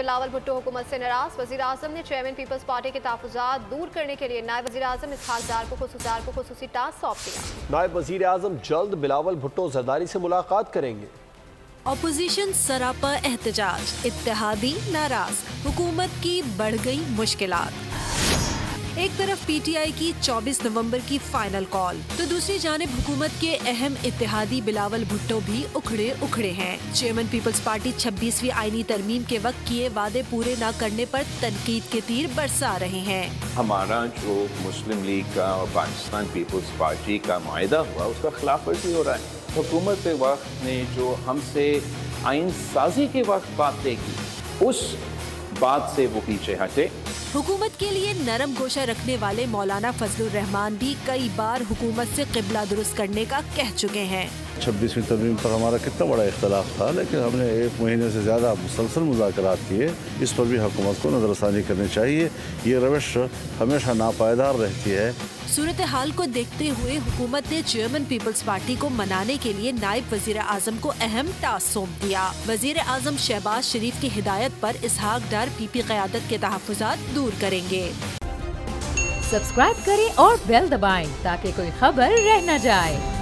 بلاول بھٹو حکومت سے ناراض، وزیر اعظم نے چیئرمین پیپلز پارٹی کے تحفظات دور کرنے کے لیے نائب وزیر اعظم اسحاق ڈار کو خصوصی ٹاسک سونپ دیا۔ نائب وزیر اعظم جلد بلاول بھٹو زرداری سے ملاقات کریں گے۔ اپوزیشن سراپا احتجاج، اتحادی ناراض، حکومت کی بڑھ گئی مشکلات۔ ایک طرف پی ٹی آئی کی 24 نومبر کی فائنل کال تو دوسری جانب حکومت کے اہم اتحادی بلاول بھٹو بھی اکھڑے ہیں۔ چیئرمین پیپلز پارٹی 26ویں آئینی ترمیم کے وقت کیے وعدے پورے نہ کرنے پر تنقید کے تیر برسا رہے ہیں۔ ہمارا جو مسلم لیگ کا اور پاکستان پیپلز پارٹی کا معاہدہ ہوا اس کا خلاف ورزی ہو رہا ہے۔ حکومت وقت نے جو ہم سے آئین سازی کے وقت باتیں کی اس بات سے وہ پیچھے ہٹے۔ حکومت کے لیے نرم گوشہ رکھنے والے مولانا فضل الرحمان بھی کئی بار حکومت سے قبلہ درست کرنے کا کہہ چکے ہیں۔ 26ویں ترمیم پر ہمارا کتنا بڑا اختلاف تھا، لیکن ہم نے 1 مہینے سے زیادہ مسلسل مذاکرات کیے۔ اس پر بھی حکومت کو نظر ثانی کرنی چاہیے۔ یہ روش ہمیشہ ناپائیدار رہتی ہے۔ صورتحال کو دیکھتے ہوئے حکومت نے چیئرمین پیپلز پارٹی کو منانے کے لیے نائب وزیر اعظم کو اہم ٹاسک سونپ دیا۔ وزیر اعظم شہباز شریف کی ہدایت پر اسحاق ڈار پی پی قیادت کے تحفظات دور کریں گے۔ سبسکرائب کریں اور بیل دبائیں تاکہ کوئی خبر رہ نہ جائے۔